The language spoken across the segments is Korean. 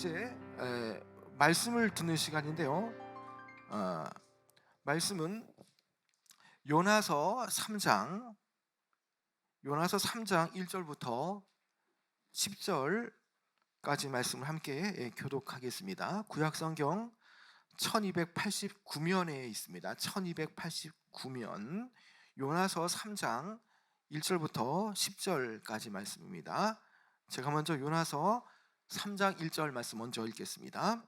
이제 말씀을 듣는 시간인데요. 어, 말씀은 요나서 3장 1절부터 10절까지 말씀을 함께 교독하겠습니다. 구약성경 1289면에 있습니다. 1289면 요나서 3장 1절부터 10절까지 말씀입니다. 제가 먼저 요나서 3장 1절 말씀 먼저 읽겠습니다.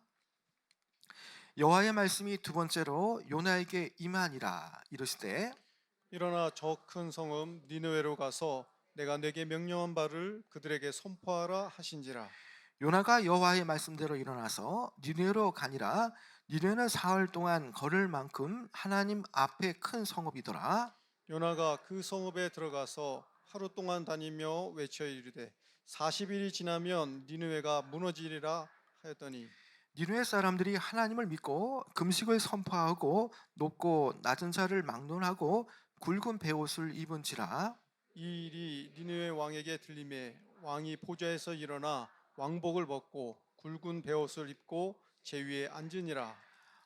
여호와의 말씀이 두 번째로 요나에게 임하니라. 이르시되 일어나 저 큰 성읍 니느웨로 가서 내가 내게 명령한 바를 그들에게 선포하라 하신지라. 요나가 여호와의 말씀대로 일어나서 니느웨로 가니라. 니느웨는 사흘 동안 걸을 만큼 하나님 앞에 큰 성읍이더라. 요나가 그 성읍에 들어가서 하루 동안 다니며 외쳐 이르되 40일이 지나면 니느웨가 무너지리라 하였더니 니느웨 사람들이 하나님을 믿고 금식을 선포하고 높고 낮은 자를 막론하고 굵은 베옷을 입은지라. 이 일이 니느웨 왕에게 들림에 왕이 보좌에서 일어나 왕복을 벗고 굵은 베옷을 입고 제 위에 앉으니라.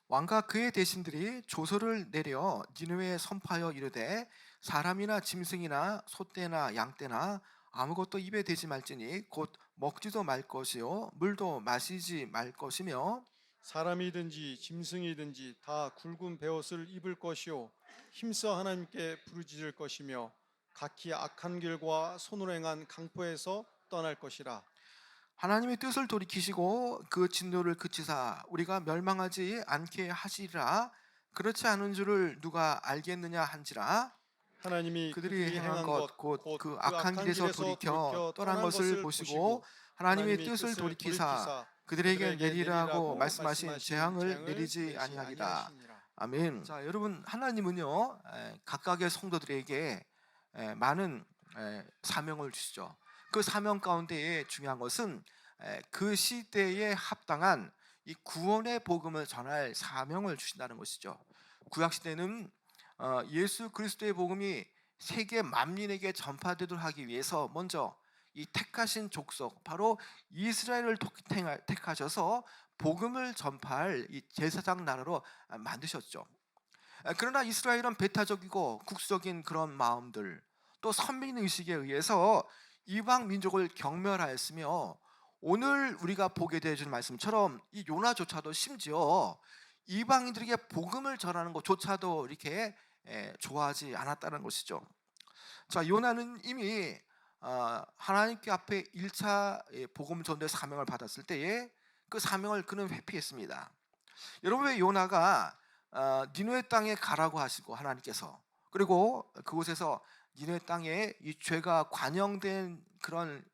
왕과 그의 대신들이 조서를 내려 니느웨에 선포하여 이르되 사람이나 짐승이나 소떼나 양떼나 아무것도 입에 대지 말지니 곧 먹지도 말 것이요 물도 마시지 말 것이며 사람이든지 짐승이든지 다 굵은 베옷을 입을 것이요 힘써 하나님께 부르짖을 것이며 각기 악한 길과 손으로 행한 강포에서 떠날 것이라. 하나님의 뜻을 돌이키시고 그 진노를 그치사 우리가 멸망하지 않게 하시리라. 그렇지 않은 줄을 누가 알겠느냐 한지라. 하나님이 그들이 행한 것 곧 곧 그 악한 길에서 돌이켜 떠난 것을 보시고 하나님의 뜻을 돌이키사 그들에게 내리라고 말씀하신 재앙을 내리지 아니하리라. 아멘. 자, 여러분, 하나님은요 각각의 성도들에게 많은 사명을 주시죠. 그 사명 가운데에 중요한 것은 그 시대에 합당한 이 구원의 복음을 전할 사명을 주신다는 것이죠. 구약 시대는 예수 그리스도의 복음이 세계 만민에게 전파되도록 하기 위해서 먼저 이 택하신 족속 바로 이스라엘을 택하셔서 복음을 전파할 이 제사장 나라로 만드셨죠. 그러나 이스라엘은 배타적이고 국수적인 그런 마음들 또 선민 의식에 의해서 이방 민족을 경멸하였으며 오늘 우리가 보게 되어진 말씀처럼 이 요나조차도 심지어 이방인들에게 복음을 전하는 것조차도 이렇게 좋아하지 않았다는 것이죠. 자, 요나는 이미 하나님께 앞에 1차 복음 전도의 사명을 받았을 때에 그 사명을 그는 회피했습니다. 여러분, 왜 요나가 니느웨 땅에 가라고 하시고 하나님께서 그리고 그곳에서 니느웨 땅에 이 죄가 관영된 그런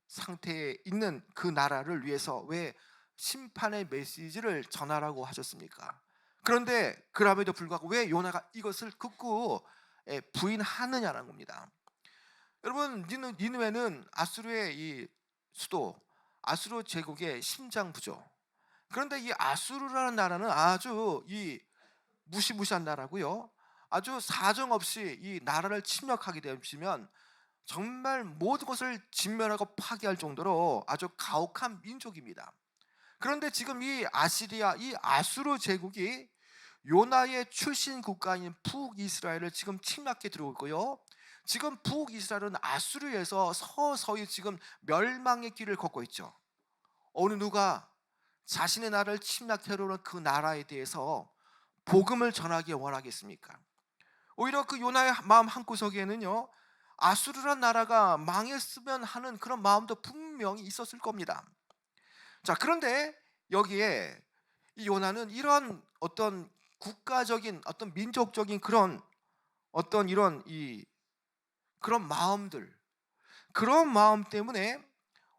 상태에 있는 그 나라를 위해서 왜 심판의 메시지를 전하라고 하셨습니까? 그런데 그럼에도 불구하고 왜 요나가 이것을 극구 부인하느냐는 겁니다. 여러분, 니느웨는 아수르의 이 수도 아수르 제국의 심장부죠. 그런데 이 아수르라는 나라는 아주 이 무시무시한 나라고요. 아주 사정없이 이 나라를 침략하게 되면 정말 모든 것을 진멸하고 파괴할 정도로 아주 가혹한 민족입니다. 그런데 지금 이 아시리아, 이 아수르 제국이 요나의 출신 국가인 북이스라엘을 지금 침략해 들어오고 있고요. 지금 북이스라엘은 아수르에서 서서히 지금 멸망의 길을 걷고 있죠. 어느 누가 자신의 나라를 침략해 오는 그 나라에 대해서 복음을 전하기 원하겠습니까? 오히려 그 요나의 마음 한구석에는요 아수르란 나라가 망했으면 하는 그런 마음도 분명히 있었을 겁니다. 자, 그런데 여기에 이 요나는 이런 어떤 국가적인 어떤 민족적인 그런 어떤 이런 그런 마음들 그런 마음 때문에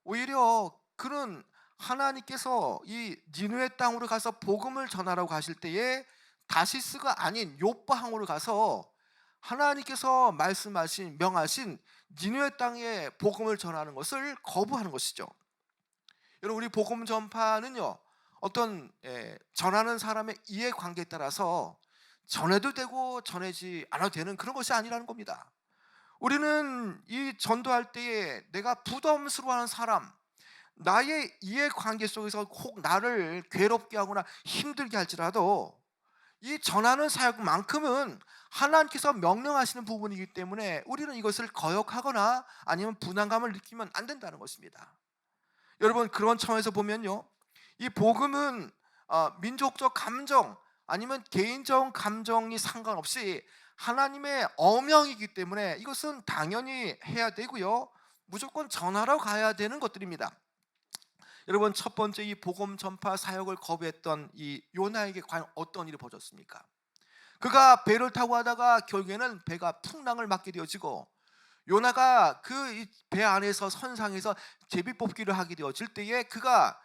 오히려 그는 하나님께서 이 니느웨 땅으로 가서 복음을 전하라고 하실 때에 다시스가 아닌 요바항으로 가서 하나님께서 말씀하신 명하신 니느웨 땅에 복음을 전하는 것을 거부하는 것이죠. 여러분, 우리 복음 전파는요 어떤 전하는 사람의 이해관계에 따라서 전해도 되고 전하지 않아도 되는 그런 것이 아니라는 겁니다. 우리는 이 전도할 때에 내가 부담스러워하는 사람, 나의 이해관계 속에서 혹 나를 괴롭게 하거나 힘들게 할지라도 이 전하는 사역만큼은 하나님께서 명령하시는 부분이기 때문에 우리는 이것을 거역하거나 아니면 분담감을 느끼면 안 된다는 것입니다. 여러분, 그런 차원에서 보면요, 이 복음은 민족적 감정 아니면 개인적 감정이 상관없이 하나님의 어명이기 때문에 이것은 당연히 해야 되고요, 무조건 전하러 가야 되는 것들입니다. 여러분, 첫 번째 이 복음 전파 사역을 거부했던 이 요나에게 과연 어떤 일이 벌어졌습니까? 그가 배를 타고 가다가 결국에는 배가 풍랑을 맞게 되어지고, 요나가 그 배 안에서 선상에서 제비뽑기를 하게 되어질 때에 그가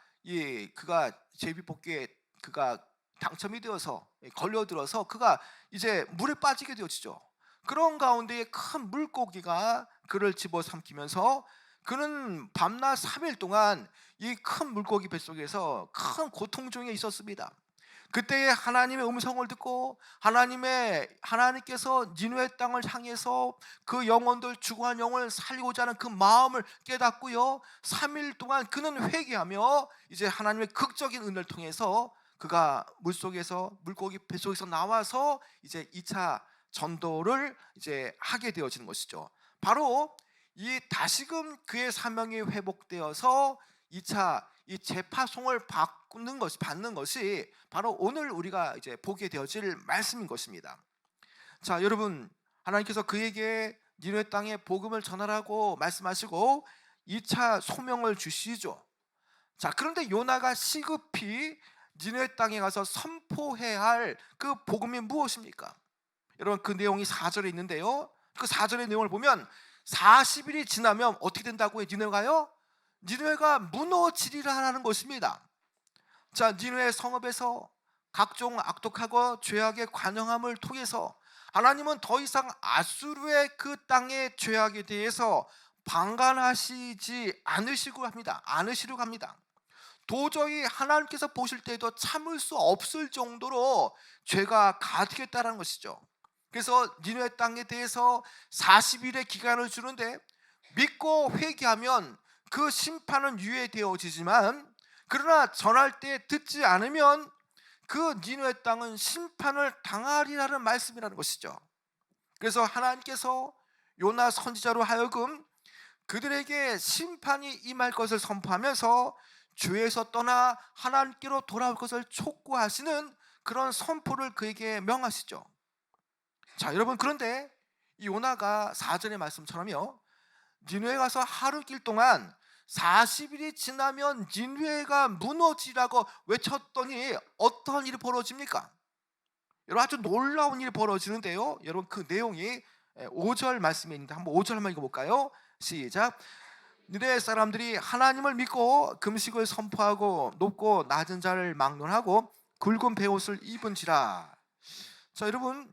제비뽑기에 그가 당첨이 되어서 걸려들어서 그가 이제 물에 빠지게 되어지죠. 그런 가운데에 큰 물고기가 그를 집어삼키면서 그는 밤낮 3일 동안 이 큰 물고기 뱃속에서 큰 고통 중에 있었습니다. 그때에 하나님의 음성을 듣고 하나님께서 니느웨 땅을 향해서 그 영혼들, 죽어간 영혼을 살리고자 하는 그 마음을 깨닫고요, 3일 동안 그는 회개하며 이제 하나님의 극적인 은혜를 통해서 그가 물고기 뱃속에서 나와서 이제 2차 전도를 이제 하게 되어지는 것이죠. 바로 이 다시금 그의 사명이 회복되어서 2차 이 재파송을 받는 것이 바로 오늘 우리가 이제 보게 되어질 말씀인 것입니다. 자, 여러분, 하나님께서 그에게 니느웨 땅에 복음을 전하라고 말씀하시고 2차 소명을 주시죠. 자, 그런데 요나가 시급히 니느웨 땅에 가서 선포해야 할 그 복음이 무엇입니까? 여러분, 그 내용이 4절에 있는데요, 그 4절의 내용을 보면 40일이 지나면 어떻게 된다고요? 니느웨가 무너지리라는 것입니다. 자, 니느웨 성읍에서 각종 악독하고 죄악의 관영함을 통해서 하나님은 더 이상 아수르의 그 땅의 죄악에 대해서 방관하시지 않으시려고 합니다. 도저히 하나님께서 보실 때에도 참을 수 없을 정도로 죄가 가득했다는 것이죠. 그래서 니느웨 땅에 대해서 40일의 기간을 주는데, 믿고 회개하면 그 심판은 유예되어지지만, 그러나 전할 때 듣지 않으면 그 니느웨 땅은 심판을 당하리라는 말씀이라는 것이죠. 그래서 하나님께서 요나 선지자로 하여금 그들에게 심판이 임할 것을 선포하면서 죄에서 떠나 하나님께로 돌아올 것을 촉구하시는 그런 선포를 그에게 명하시죠. 자, 여러분, 그런데 이 요나가 4절의 말씀처럼요, 니느웨 가서 하루길 동안 40일이 지나면 니느웨가 무너지라고 외쳤더니 어떤 일이 벌어집니까? 여러분, 아주 놀라운 일이 벌어지는데요, 여러분, 그 내용이 5절 말씀에 있는데 한번 5절 한번 읽어볼까요? 시작. 니느웨 사람들이 하나님을 믿고 금식을 선포하고 높고 낮은 자를 막론하고 굵은 베옷을 입은지라. 자, 여러분,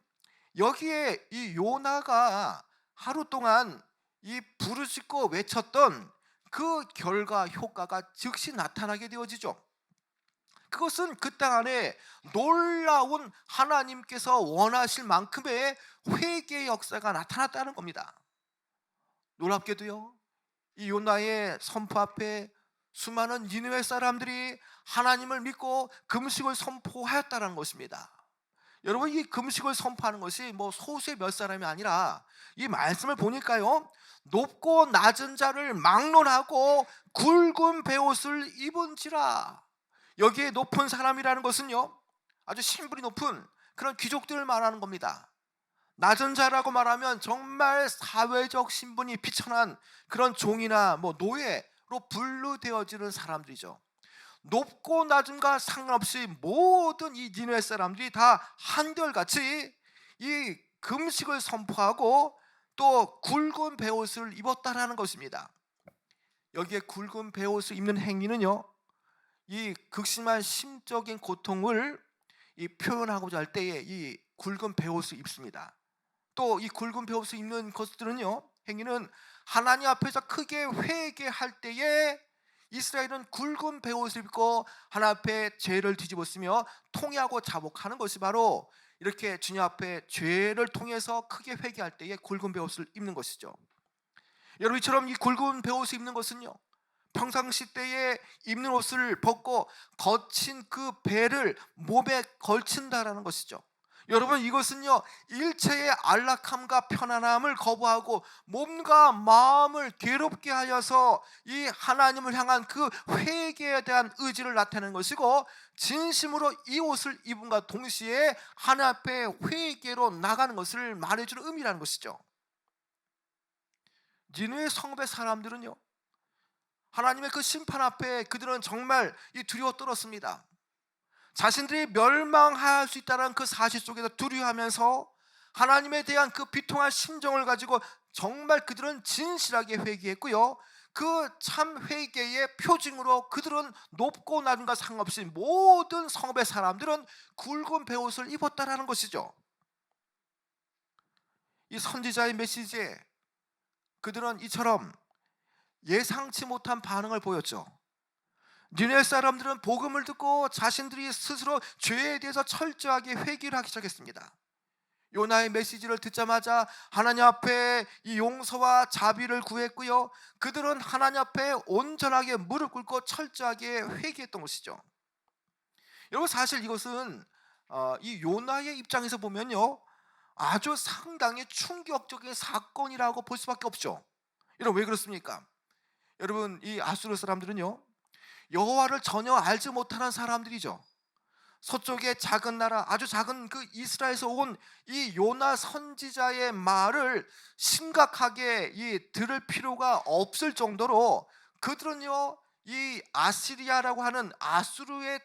여기에 이 요나가 하루 동안 이 부르짖고 외쳤던 그 결과 효과가 즉시 나타나게 되어지죠. 그것은 그 땅 안에 놀라운 하나님께서 원하실 만큼의 회개의 역사가 나타났다는 겁니다. 놀랍게도요, 이 요나의 선포 앞에 수많은 니느웨 사람들이 하나님을 믿고 금식을 선포하였다는 것입니다. 여러분, 이 금식을 선포하는 것이 뭐 소수의 몇 사람이 아니라 이 말씀을 보니까요, 높고 낮은 자를 막론하고 굵은 베옷을 입은지라. 여기에 높은 사람이라는 것은요, 아주 신분이 높은 그런 귀족들을 말하는 겁니다. 낮은 자라고 말하면 정말 사회적 신분이 비천한 그런 종이나 뭐 노예로 분류되어지는 사람들이죠. 높고 낮음과 상관없이 모든 이 니느웨 사람들이 다 한결같이 이 금식을 선포하고 또 굵은 베옷을 입었다라는 것입니다. 여기에 굵은 베옷을 입는 행위는요, 이 극심한 심적인 고통을 이 표현하고자 할 때에 이 굵은 베옷을 입습니다. 또 이 굵은 베옷을 입는 것들은요, 행위는 하나님 앞에서 크게 회개할 때에 이스라엘은 굵은 베옷을 입고 하나님 앞에 죄를 뒤집었으며 통회하고 자복하는 것이 바로 이렇게 주님 앞에 죄를 통해서 크게 회개할 때에 굵은 베옷을 입는 것이죠. 여러분, 이처럼 이 굵은 베옷을 입는 것은요, 평상시 때에 입는 옷을 벗고 거친 그 배를 몸에 걸친다라는 것이죠. 여러분, 이것은요, 일체의 안락함과 편안함을 거부하고 몸과 마음을 괴롭게 하여서 이 하나님을 향한 그 회개에 대한 의지를 나타내는 것이고, 진심으로 이 옷을 입음과 동시에 하나님 앞에 회개로 나가는 것을 말해주는 의미라는 것이죠. 니느웨 성읍의 사람들은요, 하나님의 그 심판 앞에 그들은 정말 두려워 떨었습니다. 자신들이 멸망할 수 있다는 그 사실 속에서 두려워하면서 하나님에 대한 그 비통한 심정을 가지고 정말 그들은 진실하게 회개했고요, 그 참 회개의 표징으로 그들은 높고 낮은가 상관없이 모든 성읍의 사람들은 굵은 베옷을 입었다라는 것이죠. 이 선지자의 메시지에 그들은 이처럼 예상치 못한 반응을 보였죠. 니느웨 사람들은 복음을 듣고 자신들이 스스로 죄에 대해서 철저하게 회개를 하기 시작했습니다. 요나의 메시지를 듣자마자 하나님 앞에 이 용서와 자비를 구했고요, 그들은 하나님 앞에 온전하게 무릎 꿇고 철저하게 회개했던 것이죠. 여러분, 사실 이것은 이 요나의 입장에서 보면요, 아주 상당히 충격적인 사건이라고 볼 수밖에 없죠. 여러분, 왜 그렇습니까? 여러분, 이 아수르 사람들은요, 여호와를 전혀 알지 못하는 사람들이죠. 서쪽의 작은 나라, 아주 작은 그 이스라엘에서 온 이 요나 선지자의 말을 심각하게 들을 필요가 없을 정도로 그들은요, 이 아시리아라고 하는 아수르의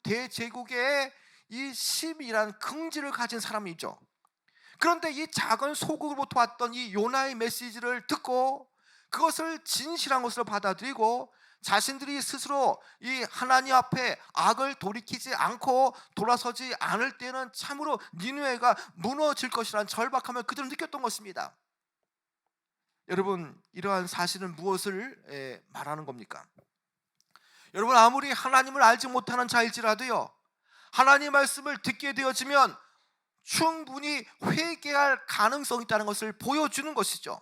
대제국의 이 심이란 긍지를 가진 사람이죠. 그런데 이 작은 소국으로부터 왔던 이 요나의 메시지를 듣고 그것을 진실한 것으로 받아들이고 자신들이 스스로 이 하나님 앞에 악을 돌이키지 않고 돌아서지 않을 때는 참으로 니느웨가 무너질 것이라는 절박함을 그들은 느꼈던 것입니다. 여러분, 이러한 사실은 무엇을 말하는 겁니까? 여러분, 아무리 하나님을 알지 못하는 자일지라도요, 하나님의 말씀을 듣게 되어지면 충분히 회개할 가능성이 있다는 것을 보여주는 것이죠.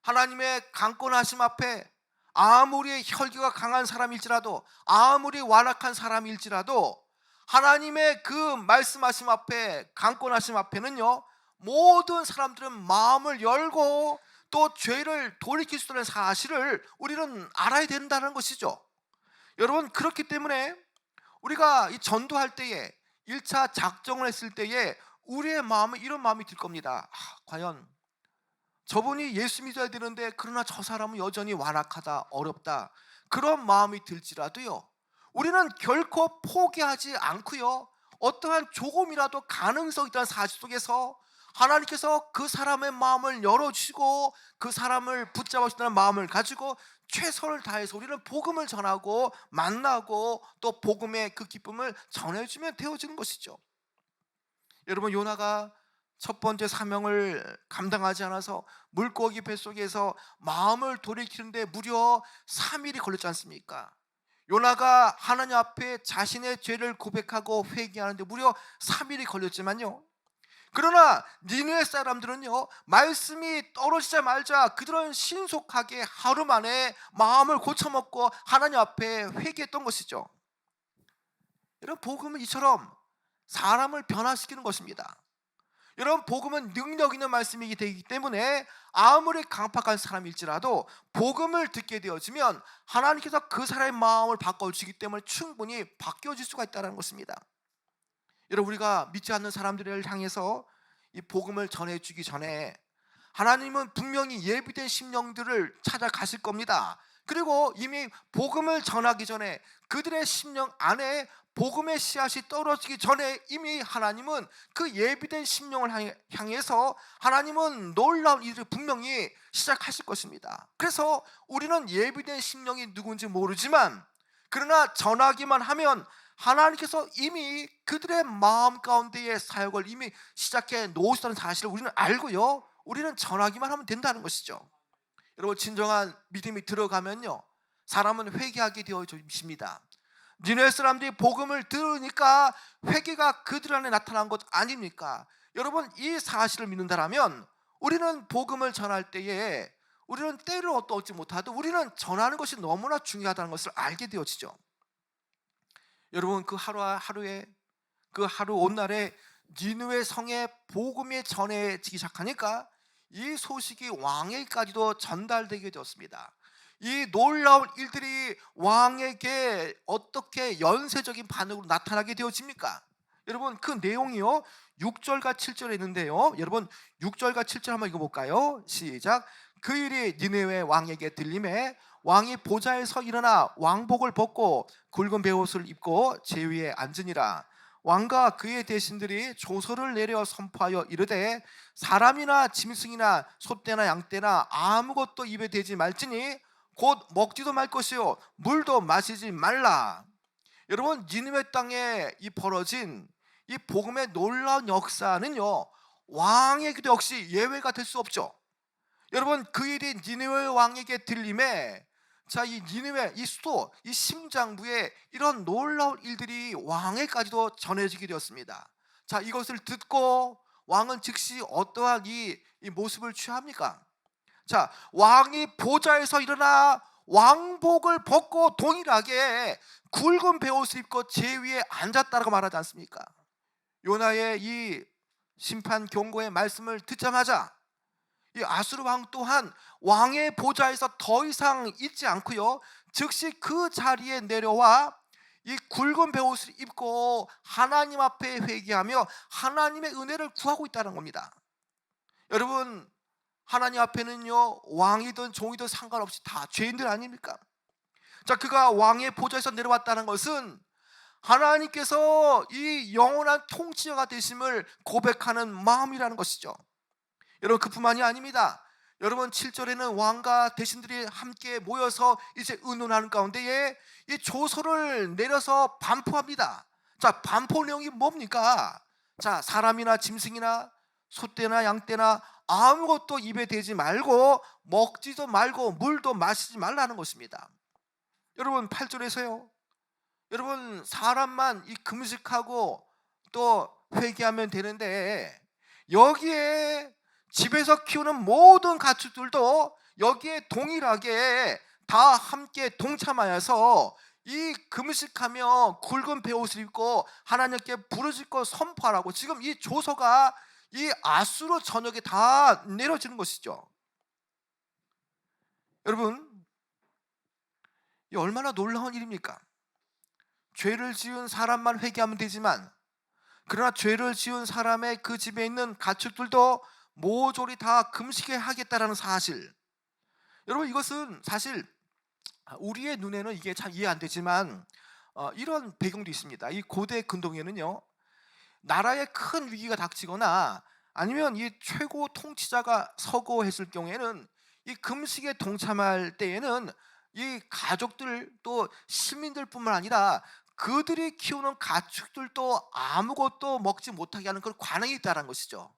하나님의 강권하심 앞에 아무리 혈기가 강한 사람일지라도, 아무리 완악한 사람일지라도 하나님의 그 말씀하심 앞에, 강권하심 앞에는요, 모든 사람들은 마음을 열고 또 죄를 돌이킬 수 있다는 사실을 우리는 알아야 된다는 것이죠. 여러분, 그렇기 때문에 우리가 이 전도할 때에 1차 작정을 했을 때에 우리의 마음은 이런 마음이 들 겁니다. 과연 저분이 예수 믿어야 되는데 그러나 저 사람은 여전히 완악하다, 어렵다, 그런 마음이 들지라도요, 우리는 결코 포기하지 않고요, 어떠한 조금이라도 가능성이 있다는 사실 속에서 하나님께서 그 사람의 마음을 열어주시고 그 사람을 붙잡으신다는 마음을 가지고 최선을 다해서 우리는 복음을 전하고 만나고 또 복음의 그 기쁨을 전해주면 되어지는 것이죠. 여러분, 요나가 첫 번째 사명을 감당하지 않아서 물고기 뱃속에서 마음을 돌이키는데 무려 3일이 걸렸지 않습니까? 요나가 하나님 앞에 자신의 죄를 고백하고 회개하는데 무려 3일이 걸렸지만요, 그러나 니느웨 사람들은요, 말씀이 떨어지자마자 그들은 신속하게 하루 만에 마음을 고쳐먹고 하나님 앞에 회개했던 것이죠. 여러분, 복음은 이처럼 사람을 변화시키는 것입니다. 여러분, 복음은 능력 있는 말씀이기 되기 때문에 아무리 강팍한 사람일지라도 복음을 듣게 되어지면 하나님께서 그 사람의 마음을 바꿔주기 때문에 충분히 바뀌어질 수가 있다는 것입니다. 여러분, 우리가 믿지 않는 사람들을 향해서 이 복음을 전해주기 전에 하나님은 분명히 예비된 심령들을 찾아가실 겁니다. 그리고 이미 복음을 전하기 전에 그들의 심령 안에 복음의 씨앗이 떨어지기 전에 이미 하나님은 그 예비된 심령을 향해서 하나님은 놀라운 일을 분명히 시작하실 것입니다. 그래서 우리는 예비된 심령이 누군지 모르지만 그러나 전하기만 하면 하나님께서 이미 그들의 마음 가운데의 사역을 이미 시작해 놓으셨다는 사실을 우리는 알고요, 우리는 전하기만 하면 된다는 것이죠. 여러분, 진정한 믿음이 들어가면요, 사람은 회개하게 되어집니다. 니느웨 사람들이 복음을 들으니까 회개가 그들 안에 나타난 것 아닙니까? 여러분, 이 사실을 믿는다라면 우리는 복음을 전할 때에 우리는 때를 얻지 못하도 우리는 전하는 것이 너무나 중요하다는 것을 알게 되어지죠. 여러분, 그 하루에 그 하루 온날에 니느웨 성에 복음이 전해지기 시작하니까 이 소식이 왕에게까지도 전달되게 되었습니다. 이 놀라운 일들이 왕에게 어떻게 연쇄적인 반응으로 나타나게 되어집니까? 여러분, 그 내용이요 6절과 7절에 있는데요, 여러분 6절과 7절 한번 읽어볼까요? 시작. 그 일이 니느웨 왕에게 들림에 왕이 보좌에서 일어나 왕복을 벗고 굵은 베옷을 입고 제위에 앉으니라. 왕과 그의 대신들이 조서를 내려 선포하여 이르되 사람이나 짐승이나 소떼나 양떼나 아무것도 입에 대지 말지니 곧 먹지도 말 것이요 물도 마시지 말라. 여러분, 니느웨 땅에 이 벌어진 이 복음의 놀라운 역사는요 왕에게도 역시 예외가 될 수 없죠. 여러분, 그 일이 니느웨 왕에게 들림에 자, 이 니느웨, 이 수도, 이 심장부에 이런 놀라운 일들이 왕에까지도 전해지게 되었습니다. 자, 이것을 듣고 왕은 즉시 어떠한 이 모습을 취합니까? 자, 왕이 보좌에서 일어나 왕복을 벗고 동일하게 굵은 베옷을 입고 제위에 앉았다라고 말하지 않습니까? 요나의 이 심판 경고의 말씀을 듣자마자 이 아수르 왕 또한 왕의 보좌에서 더 이상 있지 않고요, 즉시 그 자리에 내려와 이 굵은 베옷을 입고 하나님 앞에 회개하며 하나님의 은혜를 구하고 있다는 겁니다. 여러분, 하나님 앞에는요 왕이든 종이든 상관없이 다 죄인들 아닙니까? 자, 그가 왕의 보좌에서 내려왔다는 것은 하나님께서 이 영원한 통치자가 되심을 고백하는 마음이라는 것이죠. 여러분, 그뿐만이 아닙니다. 여러분, 7절에는 왕과 대신들이 함께 모여서 이제 의논하는 가운데에 이 조서를 내려서 반포합니다. 자, 반포 내용이 뭡니까? 자, 사람이나 짐승이나 소떼나 양떼나 아무것도 입에 대지 말고 먹지도 말고 물도 마시지 말라는 것입니다. 여러분, 8절에서요, 여러분 사람만 이 금식하고 또 회개하면 되는데 여기에 집에서 키우는 모든 가축들도 여기에 동일하게 다 함께 동참하여서 이 금식하며 굵은 베옷을 입고 하나님께 부르짖고 선포하라고 지금 이 조서가 이 아수르 전역에 다 내려지는 것이죠. 여러분, 이 얼마나 놀라운 일입니까? 죄를 지은 사람만 회개하면 되지만 그러나 죄를 지은 사람의 그 집에 있는 가축들도 모조리 다 금식해 하겠다라는 사실. 여러분, 이것은 사실 우리의 눈에는 이게 참 이해 안 되지만 이런 배경도 있습니다. 이 고대 근동에는요, 나라에 큰 위기가 닥치거나 아니면 이 최고 통치자가 서거했을 경우에는 이 금식에 동참할 때에는 이 가족들 또 시민들뿐만 아니라 그들이 키우는 가축들도 아무것도 먹지 못하게 하는 그런 관행이 있다는 것이죠.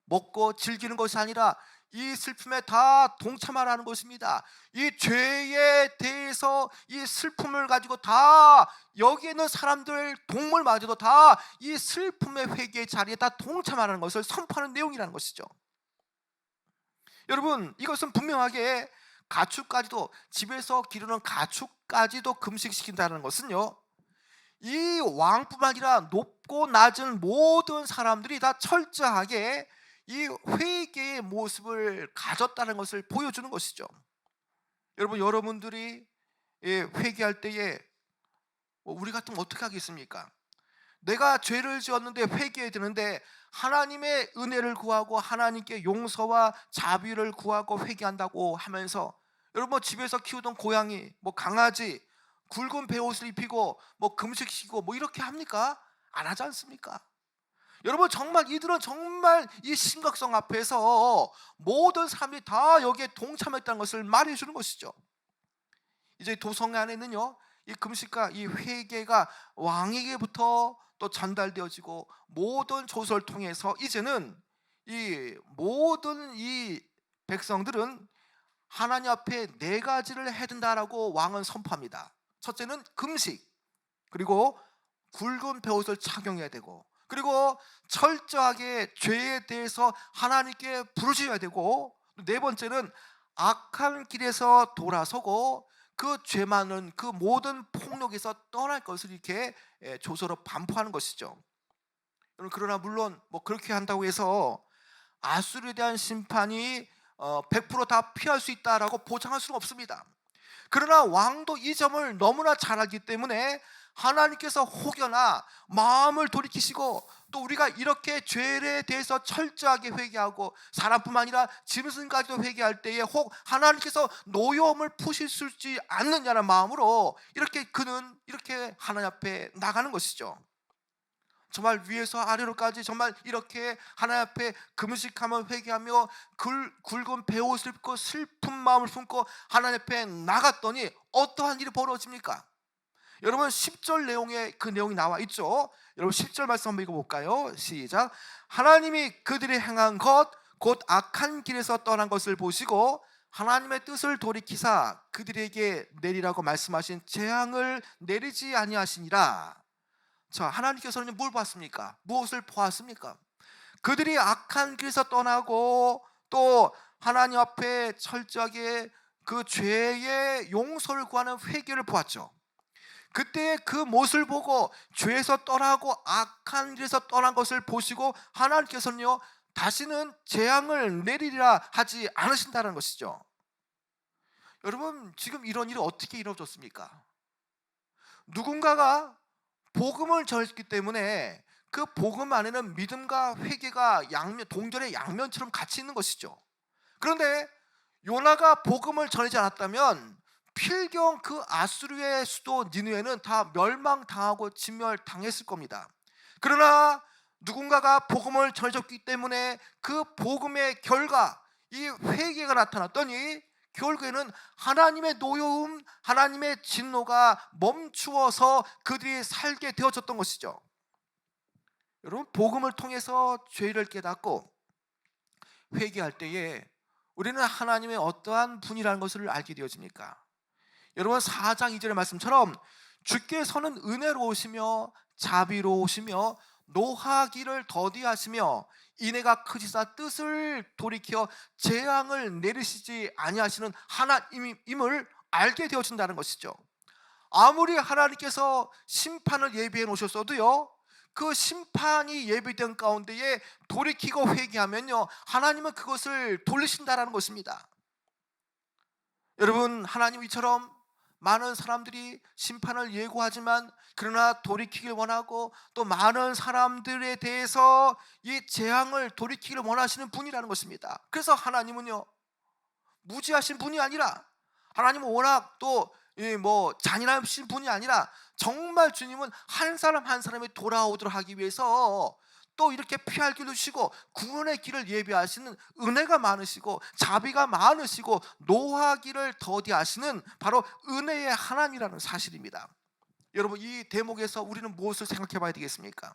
먹고 즐기는 것이 아니라 이 슬픔에 다 동참하라는 것입니다. 이 죄에 대해서 이 슬픔을 가지고 다 여기에 있는 사람들, 동물마저도 다 이 슬픔의 회개의 자리에 다 동참하라는 것을 선포하는 내용이라는 것이죠. 여러분, 이것은 분명하게 가축까지도, 집에서 기르는 가축까지도 금식시킨다는 것은요, 이 왕뿐만 아니라 높고 낮은 모든 사람들이 다 철저하게 이 회개의 모습을 가졌다는 것을 보여주는 것이죠. 여러분, 여러분들이 회개할 때에 우리 같으면 어떻게 하겠습니까? 내가 죄를 지었는데 회개해야 되는데 하나님의 은혜를 구하고 하나님께 용서와 자비를 구하고 회개한다고 하면서 여러분, 집에서 키우던 고양이, 강아지 굵은 베옷을 입히고 금식시키고 이렇게 합니까? 안 하지 않습니까? 여러분, 정말 이들은 정말 이 심각성 앞에서 모든 사람이 다 여기에 동참했다는 것을 말해 주는 것이죠. 이제 도성 안에는요, 이 금식과 이 회개가 왕에게부터 또 전달되어지고 모든 조서를 통해서 이제는 이 모든 이 백성들은 하나님 앞에 4가지를 해야 된다라고 왕은 선포합니다. 첫째는 금식, 그리고 굵은 베옷을 착용해야 되고, 그리고 철저하게 죄에 대해서 하나님께 부르짖어야 되고, 4번째는 악한 길에서 돌아서고 그 죄 많은 그 모든 폭력에서 떠날 것을 이렇게 조서로 반포하는 것이죠. 그러나 물론 뭐 그렇게 한다고 해서 아수르에 대한 심판이 100%다 피할 수 있다라고 보장할 수는 없습니다. 그러나 왕도 이 점을 너무나 잘 알기 때문에 하나님께서 혹여나 마음을 돌이키시고 또 우리가 이렇게 죄에 대해서 철저하게 회개하고 사람뿐만 아니라 짐승까지도 회개할 때에 혹 하나님께서 노여움을 푸실 수 있지 않느냐는 마음으로 이렇게 그는 이렇게 하나님 앞에 나가는 것이죠. 정말 위에서 아래로까지 정말 이렇게 하나님 앞에 금식하며 회개하며 굵은 베옷을 입고 슬픈 마음을 품고 하나님 앞에 나갔더니 어떠한 일이 벌어집니까? 여러분 10절 내용에 그 내용이 나와 있죠. 여러분 10절 말씀 한번 읽어볼까요? 시작. 하나님이 그들이 행한 것 곧 악한 길에서 떠난 것을 보시고 하나님의 뜻을 돌이키사 그들에게 내리라고 말씀하신 재앙을 내리지 아니하시니라. 자, 하나님께서는 뭘 보았습니까? 무엇을 보았습니까? 그들이 악한 길에서 떠나고 또 하나님 앞에 철저하게 그 죄의 용서를 구하는 회개를 보았죠. 그때 그 모습을 보고 죄에서 떠나고 악한 길에서 떠난 것을 보시고 하나님께서는요 다시는 재앙을 내리리라 하지 않으신다는 것이죠. 여러분 지금 이런 일이 어떻게 이루어졌습니까? 누군가가 복음을 전했기 때문에 그 복음 안에는 믿음과 회개가 동전의 양면처럼 같이 있는 것이죠. 그런데 요나가 복음을 전하지 않았다면 필경 그 아수르의 수도 니느웨는 다 멸망당하고 진멸당했을 겁니다. 그러나 누군가가 복음을 전해줬기 때문에 그 복음의 결과 이 회개가 나타났더니 결국에는 하나님의 노여움, 하나님의 진노가 멈추어서 그들이 살게 되어졌던 것이죠. 여러분 복음을 통해서 죄를 깨닫고 회개할 때에 우리는 하나님의 어떠한 분이라는 것을 알게 되어집니까? 여러분 4장 2절의 말씀처럼 주께서는 은혜로우시며 자비로우시며 노하기를 더디하시며 인애가 크시사 뜻을 돌이켜 재앙을 내리시지 아니하시는 하나님임을 알게 되어진다는 것이죠. 아무리 하나님께서 심판을 예비해 놓으셨어도요 그 심판이 예비된 가운데에 돌이키고 회개하면요 하나님은 그것을 돌리신다라는 것입니다. 여러분 하나님 이처럼 많은 사람들이 심판을 예고하지만 그러나 돌이키길 원하고 또 많은 사람들에 대해서 이 재앙을 돌이키길 원하시는 분이라는 것입니다. 그래서 하나님은요 무지하신 분이 아니라 하나님은 워낙 또 잔인하신 분이 아니라 정말 주님은 한 사람 한 사람이 돌아오도록 하기 위해서 또 이렇게 피할 길도 주시고 구원의 길을 예비하시는 은혜가 많으시고 자비가 많으시고 노하기를 더디하시는 바로 은혜의 하나님이라는 사실입니다. 여러분 이 대목에서 우리는 무엇을 생각해 봐야 되겠습니까?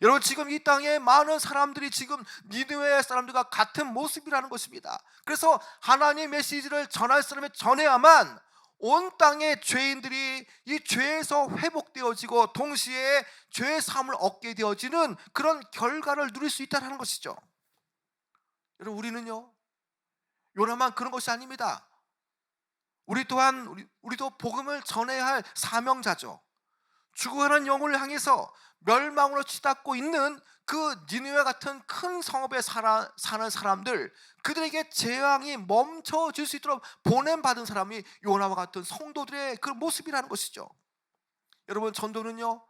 여러분 지금 이 땅에 많은 사람들이 지금 니느웨 사람들과 같은 모습이라는 것입니다. 그래서 하나님의 메시지를 전할 사람이 전해야만 온 땅의 죄인들이 이 죄에서 회복되어지고 동시에 죄의 사함을 얻게 되어지는 그런 결과를 누릴 수 있다는 것이죠. 여러분 우리는요 요나만 그런 것이 아닙니다. 우리 또한 우리도 복음을 전해야 할 사명자죠. 죽어가는 영혼을 향해서 멸망으로 치닫고 있는 그 니느웨 같은 큰 성읍에 사는 사람들, 그들에게 재앙이 멈춰질 수 있도록 보냄받은 사람이 요나와 같은 성도들의 그 모습이라는 것이죠. 여러분 전도는요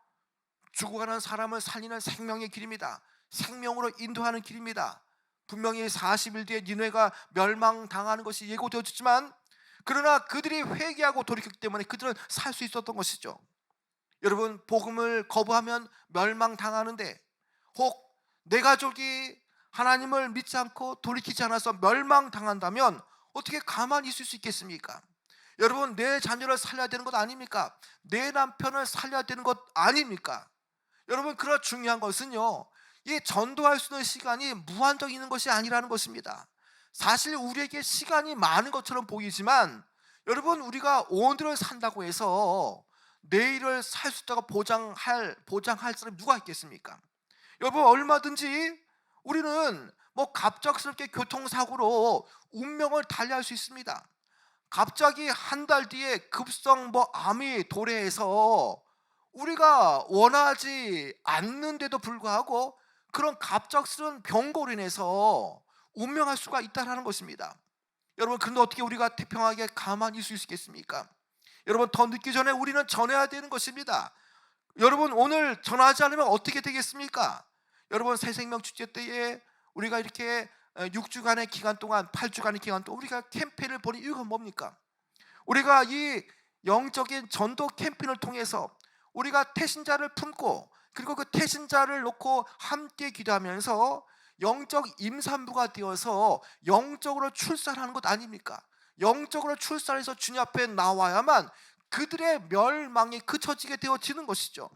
죽어가는 사람을 살리는 생명의 길입니다. 생명으로 인도하는 길입니다. 분명히 40일 뒤에 니느웨가 멸망당하는 것이 예고되었지만 그러나 그들이 회개하고 돌이켰기 때문에 그들은 살 수 있었던 것이죠. 여러분 복음을 거부하면 멸망당하는데 혹 내 가족이 하나님을 믿지 않고 돌이키지 않아서 멸망당한다면 어떻게 가만히 있을 수 있겠습니까? 여러분 내 자녀를 살려야 되는 것 아닙니까? 내 남편을 살려야 되는 것 아닙니까? 여러분 그런 중요한 것은요 이 전도할 수 있는 시간이 무한정 있는 것이 아니라는 것입니다. 사실 우리에게 시간이 많은 것처럼 보이지만 여러분 우리가 오늘을 산다고 해서 내일을 살 수 있다고 보장할 사람이 누가 있겠습니까? 여러분 얼마든지 우리는 뭐 갑작스럽게 교통사고로 운명을 달리할 수 있습니다. 갑자기 한 달 뒤에 급성 암이 도래해서 우리가 원하지 않는데도 불구하고 그런 갑작스러운 병고로 인해서 운명할 수가 있다는 것입니다. 여러분, 그런데 어떻게 우리가 태평하게 가만히 있을 수 있겠습니까? 여러분, 더 늦기 전에 우리는 전해야 되는 것입니다. 여러분, 오늘 전하지 않으면 어떻게 되겠습니까? 여러분, 새생명 축제 때에 우리가 이렇게 6주간의 기간 동안, 8주간의 기간 동안 우리가 캠페인을 벌인 이유가 뭡니까? 우리가 이 영적인 전도 캠페인을 통해서 우리가 태신자를 품고, 그리고 그 태신자를 놓고 함께 기도하면서 영적 임산부가 되어서 영적으로 출산하는 것 아닙니까? 영적으로 출산해서 주님 앞에 나와야만 그들의 멸망이 그쳐지게 되어지는 것이죠.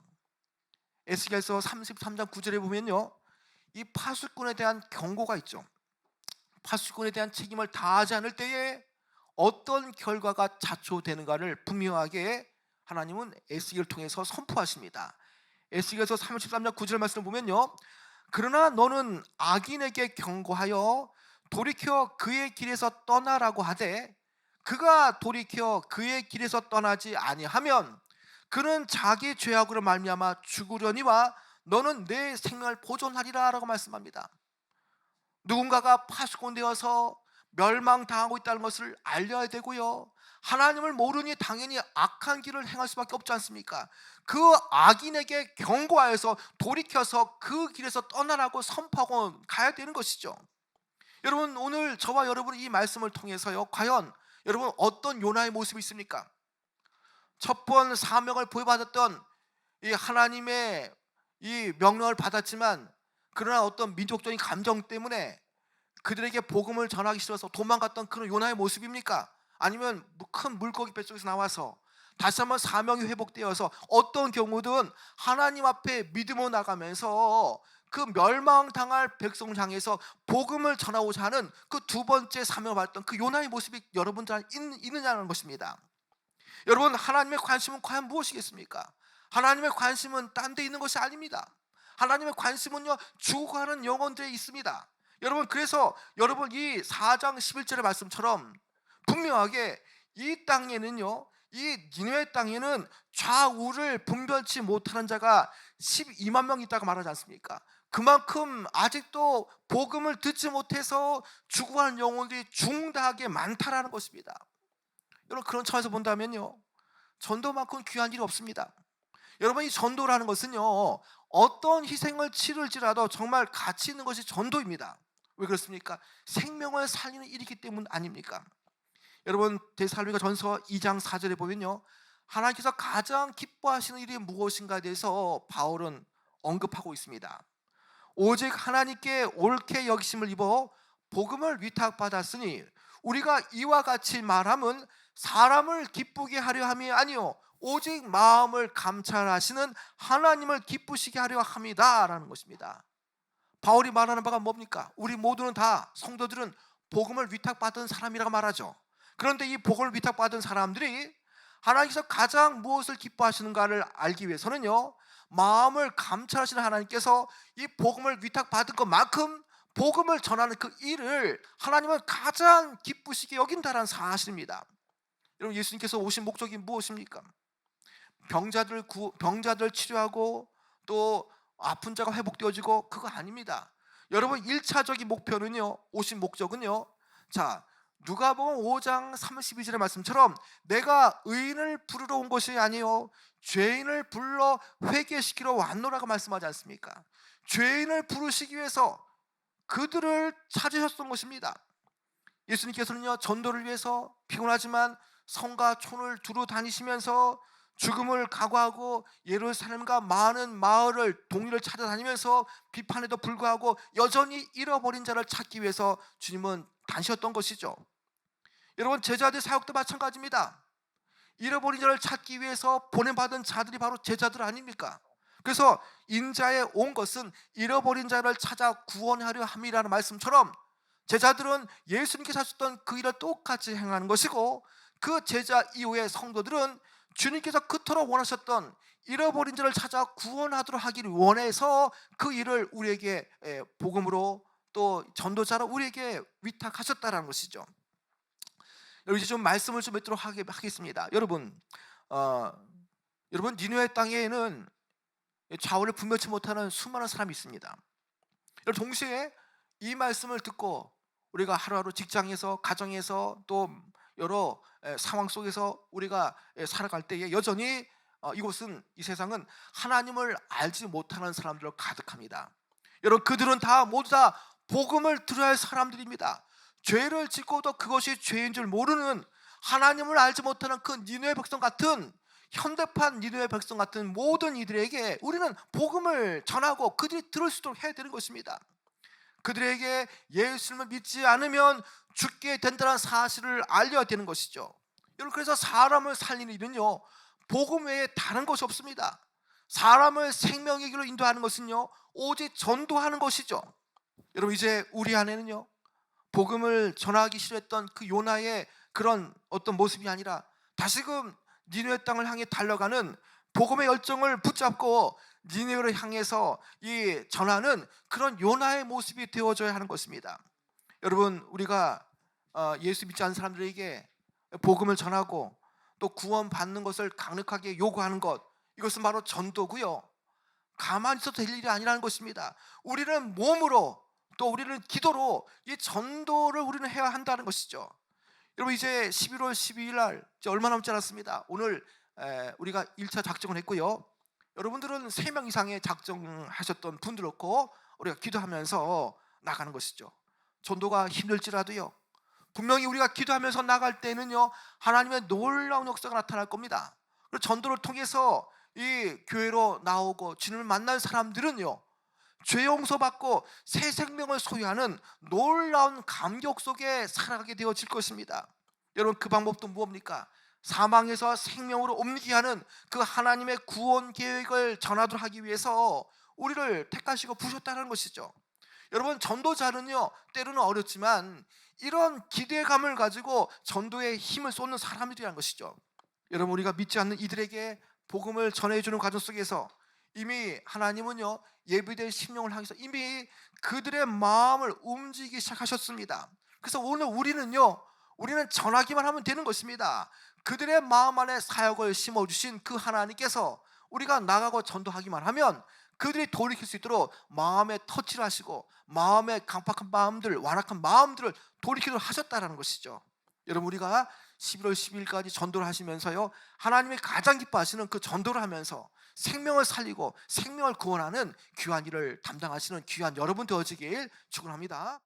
에스겔서 33장 9절에 보면요, 이 파수꾼에 대한 경고가 있죠. 파수꾼에 대한 책임을 다하지 않을 때에 어떤 결과가 자초되는가를 분명하게 하나님은 에스겔을 통해서 선포하십니다. 에스겔서 33장 9절 말씀을 보면요, 그러나 너는 악인에게 경고하여 돌이켜 그의 길에서 떠나라고 하되 그가 돌이켜 그의 길에서 떠나지 아니하면 그는 자기 죄악으로 말미암아 죽으려니와 너는 내 생명을 보존하리라 라고 말씀합니다. 누군가가 파수꾼 되어서 멸망당하고 있다는 것을 알려야 되고요, 하나님을 모르니 당연히 악한 길을 행할 수밖에 없지 않습니까? 그 악인에게 경고하여서 돌이켜서 그 길에서 떠나라고 선포하고 가야 되는 것이죠. 여러분, 오늘 저와 여러분 이 말씀을 통해서요, 과연 여러분 어떤 요나의 모습이 있습니까? 첫 번 사명을 부여받았던 이 하나님의 이 명령을 받았지만 그러나 어떤 민족적인 감정 때문에 그들에게 복음을 전하기 싫어서 도망갔던 그런 요나의 모습입니까? 아니면 큰 물고기 뱃속에서 나와서 다시 한번 사명이 회복되어서 어떤 경우든 하나님 앞에 믿음으로 나가면서 그 멸망당할 백성을 향해서 복음을 전하고자 하는 그 두 번째 사명을 받았던 그 요나의 모습이 여러분들 있느냐는 것입니다. 여러분, 하나님의 관심은 과연 무엇이겠습니까? 하나님의 관심은 딴 데 있는 것이 아닙니다. 하나님의 관심은요, 죽어가는 영혼들에 있습니다. 여러분, 그래서 여러분 이 4장 11절의 말씀처럼 분명하게 이 땅에는요, 이 니느웨 땅에는 좌우를 분별치 못하는 자가 12만 명 있다고 말하지 않습니까? 그만큼 아직도 복음을 듣지 못해서 죽어가는 영혼들이 중대하게 많다라는 것입니다. 여러분, 그런 차원에서 본다면요, 전도만큼 귀한 일이 없습니다. 여러분, 이 전도라는 것은요, 어떤 희생을 치를지라도 정말 가치 있는 것이 전도입니다. 왜 그렇습니까? 생명을 살리는 일이기 때문 아닙니까? 여러분, 데살로니가 전서 2장 4절에 보면요, 하나님께서 가장 기뻐하시는 일이 무엇인가에 대해서 바울은 언급하고 있습니다. 오직 하나님께 옳게 여기심을 입어 복음을 위탁받았으니 우리가 이와 같이 말함은 사람을 기쁘게 하려 함이 아니요 오직 마음을 감찰하시는 하나님을 기쁘시게 하려 함이다 라는 것입니다. 바울이 말하는 바가 뭡니까? 우리 모두는 다, 성도들은 복음을 위탁받은 사람이라고 말하죠. 그런데 이 복음을 위탁받은 사람들이 하나님께서 가장 무엇을 기뻐하시는가를 알기 위해서는요, 마음을 감찰하시는 하나님께서 이 복음을 위탁받은 것만큼 복음을 전하는 그 일을 하나님은 가장 기쁘시게 여긴다는 사실입니다. 여러분, 예수님께서 오신 목적이 무엇입니까? 병자들 치료하고 또 아픈 자가 회복되어지고 그거 아닙니다. 여러분, 1차적인 목표는요, 오신 목적은요, 자, 누가복음 5장 32절의 말씀처럼 내가 의인을 부르러 온 것이 아니요 죄인을 불러 회개시키러 왔노라고 말씀하지 않습니까? 죄인을 부르시기 위해서 그들을 찾으셨던 것입니다. 예수님께서는요, 전도를 위해서 피곤하지만 성과 촌을 두루 다니시면서 죽음을 각오하고 예루살렘과 많은 마을을 동리를 찾아다니면서 비판에도 불구하고 여전히 잃어버린 자를 찾기 위해서 주님은 다니셨던 것이죠. 여러분, 제자들 사역도 마찬가지입니다. 잃어버린 자를 찾기 위해서 보내받은 자들이 바로 제자들 아닙니까? 그래서 인자에 온 것은 잃어버린 자를 찾아 구원하려 함이라는 말씀처럼 제자들은 예수님께서 하셨던 그 일을 똑같이 행하는 것이고, 그 제자 이후의 성도들은 주님께서 그토록 원하셨던 잃어버린 자를 찾아 구원하도록 하기를 원해서 그 일을 우리에게 복음으로 또 전도자로 우리에게 위탁하셨다라는 것이죠. 여러분 이제 좀 말씀을 좀 맺도록 하겠습니다. 여러분 니느웨 땅에는 좌우를 분별치 못하는 수많은 사람이 있습니다. 여러분 동시에 이 말씀을 듣고 우리가 하루하루 직장에서 가정에서 또 여러 상황 속에서 우리가 살아갈 때에 여전히 이 세상은 하나님을 알지 못하는 사람들로 가득합니다. 여러분 그들은 모두 다 복음을 들어야 할 사람들입니다. 죄를 짓고도 그것이 죄인 줄 모르는, 하나님을 알지 못하는 그 니느웨 백성 같은, 현대판 니느웨 백성 같은 모든 이들에게 우리는 복음을 전하고 그들이 들을 수 있도록 해야 되는 것입니다. 그들에게 예수님을 믿지 않으면 죽게 된다는 사실을 알려야 되는 것이죠. 여러분 그래서 사람을 살리는 일은요, 복음 외에 다른 것이 없습니다. 사람을 생명의 길로 인도하는 것은요, 오직 전도하는 것이죠. 여러분 이제 우리 안에는요, 복음을 전하기 싫어했던 그 요나의 그런 어떤 모습이 아니라 다시금 니느웨 땅을 향해 달려가는 복음의 열정을 붙잡고 니느웨를 향해서 이 전하는 그런 요나의 모습이 되어져야 하는 것입니다. 여러분 우리가 예수 믿지 않는 사람들에게 복음을 전하고 또 구원받는 것을 강력하게 요구하는 것, 이것은 바로 전도고요, 가만히 있어도 될 일이 아니라는 것입니다. 우리는 몸으로 또 우리는 기도로 이 전도를 우리는 해야 한다는 것이죠. 여러분 이제 11월 12일 날 이제 얼마 남지 않았습니다. 오늘 우리가 1차 작정을 했고요. 여러분들은 3명 이상의 작정하셨던 분들었고 우리가 기도하면서 나가는 것이죠. 전도가 힘들지라도요, 분명히 우리가 기도하면서 나갈 때는요, 하나님의 놀라운 역사가 나타날 겁니다. 그리고 전도를 통해서 이 교회로 나오고 주님을 만난 사람들은요, 죄 용서받고 새 생명을 소유하는 놀라운 감격 속에 살아가게 되어질 것입니다. 여러분 그 방법도 무엇입니까? 사망에서 생명으로 옮기게 하는 그 하나님의 구원 계획을 전하도록 하기 위해서 우리를 택하시고 부르셨다는 것이죠. 여러분 전도자는요, 때로는 어렵지만 이런 기대감을 가지고 전도에 힘을 쏟는 사람들이라는 것이죠. 여러분 우리가 믿지 않는 이들에게 복음을 전해주는 과정 속에서 이미 하나님은요, 예비될 심령을 향해서 이미 그들의 마음을 움직이기 시작하셨습니다. 그래서 오늘 우리는 전하기만 하면 되는 것입니다. 그들의 마음 안에 사역을 심어주신 그 하나님께서 우리가 나가고 전도하기만 하면 그들이 돌이킬 수 있도록 마음에 터치를 하시고 마음의 강팍한 마음들, 완악한 마음들을 돌이키도록 하셨다는 것이죠. 여러분 우리가 11월 10일까지 전도를 하시면서요, 하나님이 가장 기뻐하시는 그 전도를 하면서 생명을 살리고 생명을 구원하는 귀한 일을 담당하시는 귀한 여러분 되어지길 축원합니다.